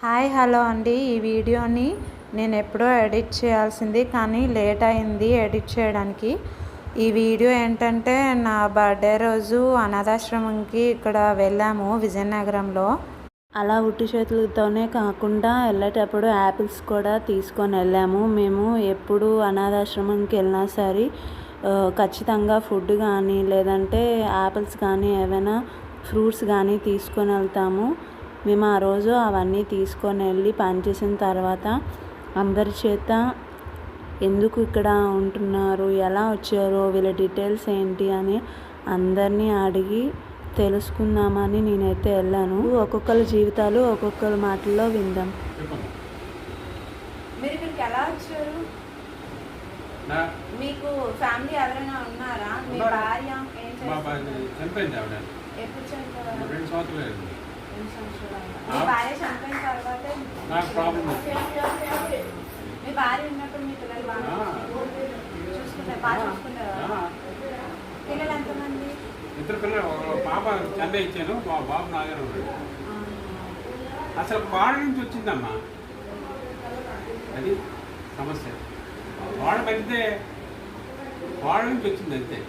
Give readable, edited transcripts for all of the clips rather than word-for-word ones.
Hi hello అండి. ఈ వీడియోని నేను ఎప్పుడో ఎడిట్ చేయాల్సింది కానీ లేట్ అయింది ఎడిట్ చేయడానికి. ఈ వీడియో ఏంటంటే నా బర్త్డే రోజు అనాథాశ్రమంకి ఇక్కడ వెళ్ళాము విజయనగరంలో. అలా ఉట్టి చేతులతోనే కాకుండా వెళ్ళేటప్పుడు యాపిల్స్ కూడా తీసుకొని వెళ్ళాము. మేము ఎప్పుడు అనాథాశ్రమంకి వెళ్ళినా సరే ఖచ్చితంగా ఫుడ్ కానీ లేదంటే యాపిల్స్ కానీ ఏవైనా ఫ్రూట్స్ కానీ తీసుకొని వెళ్తాము. మేము ఆ రోజు అవన్నీ తీసుకొని వెళ్ళి పనిచేసిన తర్వాత అందరి చేత ఎందుకు ఇక్కడ ఉంటున్నారు, ఎలా వచ్చారో, వీళ్ళ డీటెయిల్స్ ఏంటి అని అందరినీ అడిగి తెలుసుకుందామని నేనైతే వెళ్ళాను. ఒక్కొక్కరి జీవితాలు ఒక్కొక్కరి మాటల్లో విందాం. మీరు ఇక్కడికి ఎలా వచ్చారు? మీకు ఫ్యామిలీ ఎవరైనా ఉన్నారా? మీ భార్య ఏం చేస్తారు? ఎప్పుడు చనిపోయారు? 2 సంవత్సరాలు. మీ భార్య చనిపోయిన తర్వాత మీ భార్య ఉన్నప్పుడు మీ పిల్లలు బాగా చూసుకుంటారా? పిల్లలు ఎంతమంది? 2 పిల్లలు. పాప చెన్నై ఇచ్చాను, మా బాబు నాగానే ఉన్నాడు. అసలు వాడ నుంచి వచ్చిందమ్మా, అది సమస్య. వాడ పెడితే వాడ నుంచి వచ్చింది అంతే.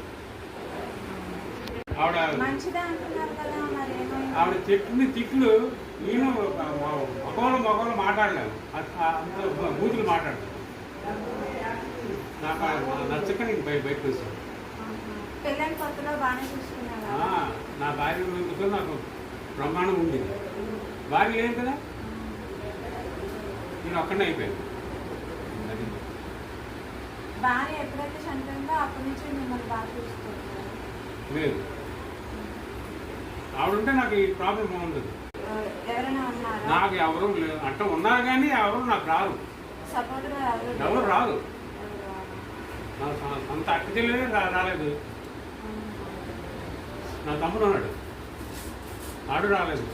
ఆవిడ చెట్టుని తిట్లు నేను మగవాళ్ళు మాట్లాడలేము, బూతులు మాట్లాడలేదు. నాకు నచ్చక నీకు బయటకు వచ్చాను. నా భార్య ఎందుకు నాకు బ్రహ్మాండం ఉండేది. భార్య లేదు కదా, నేను ఒక్కడే అయిపోయాను. అది భార్య ఎప్పుడైతే చనిపోయిందో అప్పటి నుంచి మిమ్మల్ని బాగా చూసుకుంటారు. లేదు, ఆవిడంటే నాకు ఈ ప్రాబ్లం ఉండదు. నాకు ఎవరు లేదు అంటే ఉన్నారు కానీ ఎవరు నాకు రారు, ఎవరు రారు. నా సొంత అక్క చెల్లెలే రాలేదు. నా తమ్ముడు ఉన్నాడు, ఆడు రాలేదు.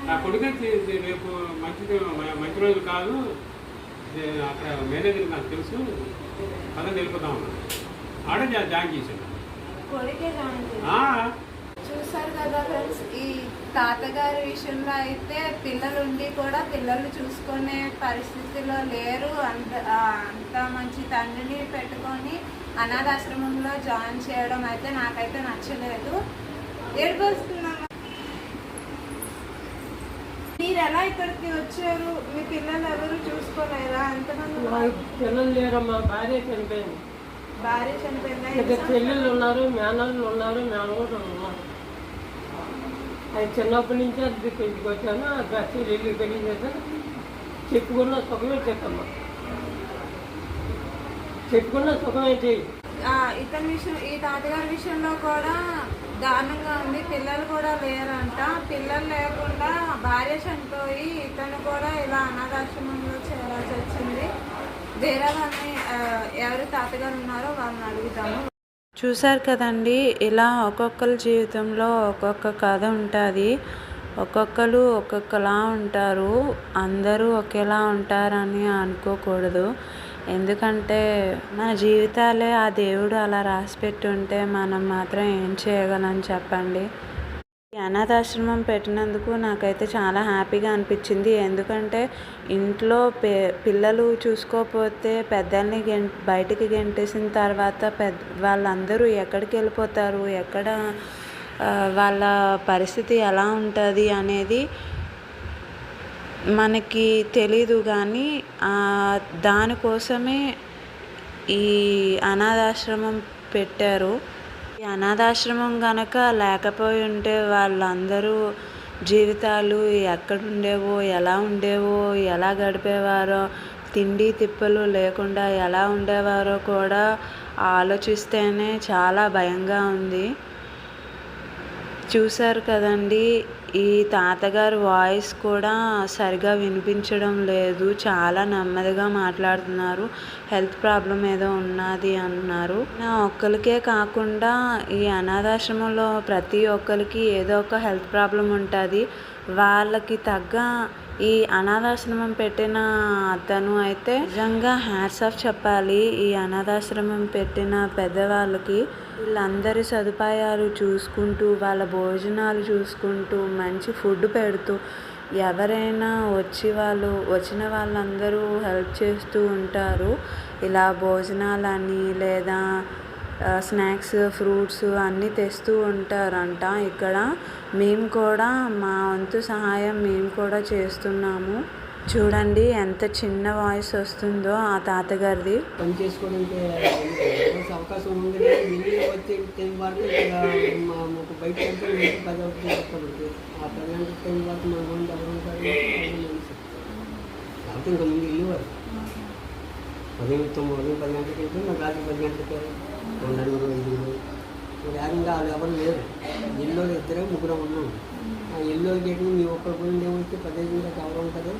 నా కొడుకే రేపు మంచి రోజు కాదు, అక్కడ మేనేజర్ నాకు తెలుసు, అదే వెళ్ళిపోతా ఉన్నాడు. ఆడే జాయిన్ చేశాడు. చూసారు కదా ఫ్రెండ్స్, ఈ తాతగారి విషయంలో అయితే పిల్లలుండి కూడా పిల్లల్ని చూసుకునే పరిస్థితిలో లేరు. అంత మంచి తండ్రిని పెట్టుకొని అనాథాశ్రమంలో జాయిన్ చేయడం అయితే నాకైతే నచ్చలేదు. ఏడుకొస్తున్నాను. మీరు ఎలా ఇక్కడికి వచ్చారు? మీ పిల్లలు ఎవరు చూసుకోలేరా? ఎంతమంది పిల్లలు లేరమ్మా, భార్య చనిపోయింది. భార్య చనిపోయిందా? చెల్లెళ్ళు ఉన్నారు, మేనల్లు ఉన్నారు, మేనగోడు ఉన్నారు. అది చిన్నప్పటి నుంచి అది పెంచుకు వచ్చాను. చెల్లెళ్ళు పెళ్లి చేశాను. చెప్పుకున్న సుఖమే చెప్పమ్మా, చెప్పుకున్న సుఖమేంటి. ఇతని విషయం, ఈ తాతగారి విషయంలో కూడా దారుణంగా ఉంది. పిల్లలు కూడా లేరంట. పిల్లలు లేకుండా భార్య చనిపోయి ఇతను కూడా ఇలా అనాథాశ్రమంలో చేరాల్సి వచ్చింది. వేరే వాళ్ళని ఎవరు తాతగారు ఉన్నారో వాళ్ళని అడుగుతాము. చూశారు కదండి, ఇలా ఒక్కొక్కరి జీవితంలో ఒక్కొక్క కథ ఉంటుంది. ఒక్కొక్కరు ఒక్కొక్కలా ఉంటారు. అందరూ ఒకేలా ఉంటారని అనుకోకూడదు. ఎందుకంటే మన జీవితాలే ఆ దేవుడు అలా రాసిపెట్టి ఉంటే మనం మాత్రం ఏం చేయగలం చెప్పండి. ఈ అనాథాశ్రమం పెట్టినందుకు నాకైతే చాలా హ్యాపీగా అనిపించింది. ఎందుకంటే ఇంట్లో పిల్లలు చూసుకోకపోతే పెద్దల్ని బయటికి గెంటేసిన తర్వాత వాళ్ళందరూ ఎక్కడికి వెళ్ళిపోతారు, ఎక్కడ వాళ్ళ పరిస్థితి ఎలా ఉంటుంది అనేది మనకి తెలీదు. కానీ దానికోసమే ఈ అనాథాశ్రమం పెట్టారు. ఈ అనాథాశ్రమం కనుక లేకపోయి ఉంటే వాళ్ళందరూ జీవితాలు ఎక్కడుండేవో, ఎలా ఉండేవో, ఎలా గడిపేవారో, తిండి తిప్పలు లేకుండా ఎలా ఉండేవారో కూడా ఆలోచిస్తేనే చాలా భయంగా ఉంది. చూశారు కదండి, ఈ తాతగారు వాయిస్ కూడా సరిగా వినిపించడం లేదు. చాలా నెమ్మదిగా మాట్లాడుతున్నారు. హెల్త్ ప్రాబ్లం ఏదో ఉన్నది అన్నారు. ఒక్కరికే కాకుండా ఈ అనాథాశ్రమంలో ప్రతి ఒక్కరికి ఏదో ఒక హెల్త్ ప్రాబ్లం ఉంటుంది. వాళ్ళకి తగ్గ ఈ అనాథాశ్రమం పెట్టిన అతను అయితే నిజంగా హ్యాట్స్ ఆఫ్ చెప్పాలి. ఈ అనాథాశ్రమం పెట్టిన పెద్దవాళ్ళకి వీళ్ళందరి సదుపాయాలు చూసుకుంటూ, వాళ్ళ భోజనాలు చూసుకుంటూ, మంచి ఫుడ్ పెడుతూ, ఎవరైనా వచ్చిన వాళ్ళందరూ హెల్ప్ చేస్తూ ఉంటారు. ఇలా భోజనాలని లేదా స్నాక్స్, ఫ్రూట్స్ అన్నీ తెస్తూ ఉంటారంట. ఇక్కడ మేము కూడా మా వంతు సహాయం మేము కూడా చేస్తున్నాము. చూడండి ఎంత చిన్న వాయిస్ వస్తుందో ఆ తాతగారిది. పని చేసుకోవడానికి అవకాశం ఉంది. వెళ్ళి వచ్చే టైం వరకు ఇక్కడ మాకు బయట వెళ్తే మీకు 10 అవుతుంది కాబట్టి ఆ 10 గంటల టైం వరకు మా ముందు ఎవరు ఉంటారు కాబట్టి ఇంకా ముందు వెళ్ళేవారు. 10 గంటలకి వెళ్తే నాకు రాత్రి 10 గంటలకి 2 నలుగురు 5 వేగంగా వాళ్ళు ఎవరు లేరు. ఇల్లు 2 ముగ్గురు ఉన్నాం. ఆ ఇల్లు గేట్లు మీ ఒక్కరి గురించి ఏమొస్తే 15 గంటలకు ఎవరు ఉంటారు.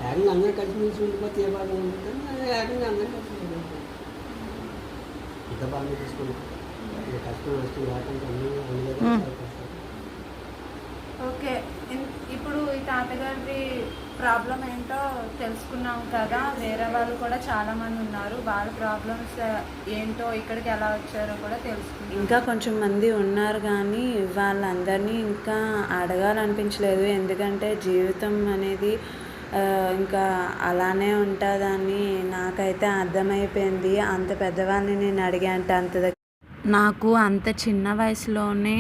ఏకంగా అందరూ కలిసి ఉండిపోతే ఏ బాధ ఉంటుంది. ఏకంగా అందరూ కలిసి ఉంటారు. ఇంత బాగా తీసుకుంటాం. కష్టం నష్టం రాకుండా అన్ని ఓకే, ఇప్పుడు ఈ తాతగారి ప్రాబ్లం ఏంటో తెలుసుకున్నాం కదా. వేరే వాళ్ళు కూడా చాలామంది ఉన్నారు, వాళ్ళ ప్రాబ్లమ్స్ ఏంటో, ఇక్కడికి ఎలా వచ్చారో కూడా తెలుసుకున్నాం. ఇంకా కొంచెం మంది ఉన్నారు కానీ వాళ్ళందరినీ ఇంకా అడగాలనిపించలేదు. ఎందుకంటే జీవితం అనేది ఇంకా అలానే ఉంటుందని నాకైతే అర్థమైపోయింది. అంత పెద్దవాళ్ళని నేను అడిగేంత నాకు అంత చిన్న వయసులోనే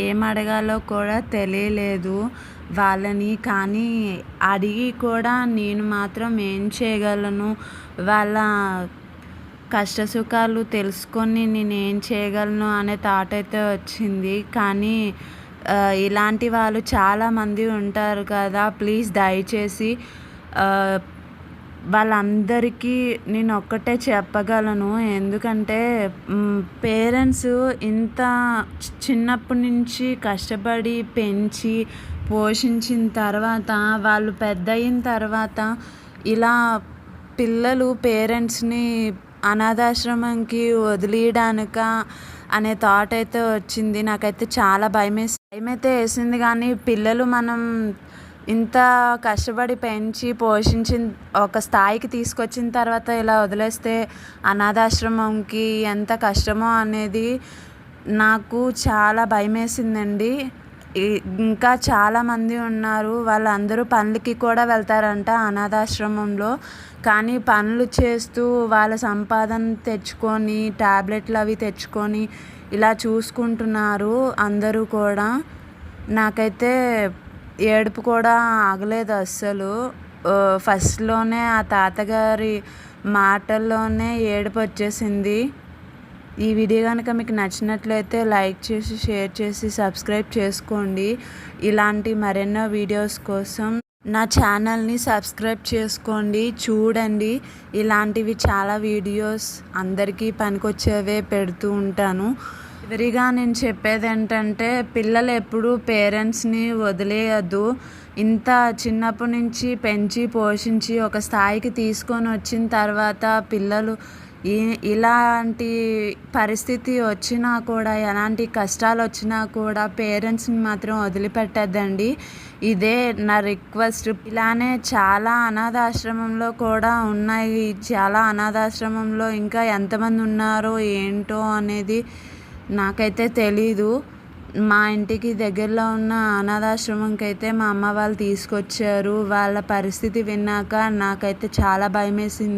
ఏం అడగాలో కూడా తెలియలేదు వాళ్ళని. కానీ అడిగి కూడా నేను మాత్రం ఏం చేయగలను, వాళ్ళ కష్టసుఖాలు తెలుసుకొని నేను ఏం చేయగలను అనే థాట్ అయితే వచ్చింది. కానీ ఇలాంటి వాళ్ళు చాలామంది ఉంటారు కదా. ప్లీజ్ దయచేసి వాళ్ళందరికీ నేను ఒక్కటే చెప్పగలను. ఎందుకంటే పేరెంట్స్ ఇంత చిన్నప్పటి నుంచి కష్టపడి పెంచి పోషించిన తర్వాత వాళ్ళు పెద్ద అయిన తర్వాత ఇలా పిల్లలు పేరెంట్స్ని అనాథాశ్రమంకి వదిలేయడానిక అనే థాట్ అయితే వచ్చింది. నాకైతే చాలా భయమైతే వేసింది. కానీ పిల్లలు మనం ఇంత కష్టపడి పెంచి పోషించిన ఒక స్థాయికి తీసుకొచ్చిన తర్వాత ఇలా వదిలేస్తే అనాథాశ్రమంకి ఎంత కష్టమో అనేది నాకు చాలా భయమేసిందండి. ఇంకా చాలామంది ఉన్నారు, వాళ్ళందరూ పనులకి కూడా వెళ్తారంట అనాథాశ్రమంలో. కానీ పనులు చేస్తూ వాళ్ళ సంపాదన తెచ్చుకొని టాబ్లెట్లు అవి తెచ్చుకొని ఇలా చూసుకుంటున్నారు అందరూ కూడా. నాకైతే ఏడుపు కూడా ఆగలేదు అస్సలు. ఫస్ట్లోనే ఆ తాతగారి మాటల్లోనే ఏడుపు వచ్చేసింది. ఈ వీడియో కనుక మీకు నచ్చినట్లయితే లైక్ చేసి, షేర్ చేసి, సబ్స్క్రైబ్ చేసుకోండి. ఇలాంటి మరెన్నో వీడియోస్ కోసం నా ఛానల్ని సబ్స్క్రైబ్ చేసుకోండి. చూడండి, ఇలాంటివి చాలా వీడియోస్ అందరికీ పనికొచ్చేవే పెడుతూ ఉంటాను. చివరిగా నేను చెప్పేది ఏంటంటే పిల్లలు ఎప్పుడూ పేరెంట్స్ని వదిలేయద్దు. ఇంత చిన్నప్పటి నుంచి పెంచి పోషించి ఒక స్థాయికి తీసుకొని వచ్చిన తర్వాత పిల్లలు ఇలాంటి పరిస్థితి వచ్చినా కూడా, ఎలాంటి కష్టాలు వచ్చినా కూడా పేరెంట్స్ని మాత్రం వదిలిపెట్టద్దండి. ఇదే నా రిక్వెస్ట్. ఇలానే చాలా అనాథాశ్రమంలో కూడా ఉన్నాయి. చాలా అనాథాశ్రమంలో ఇంకా ఎంతమంది ఉన్నారో ఏంటో అనేది నాకైతే తెలీదు. మా ఇంటికి దగ్గరలో ఉన్న అనాథాశ్రమంకి అయితే మా అమ్మ వాళ్ళు తీసుకొచ్చారు. వాళ్ళ పరిస్థితి విన్నాక నాకైతే చాలా భయమేసింది.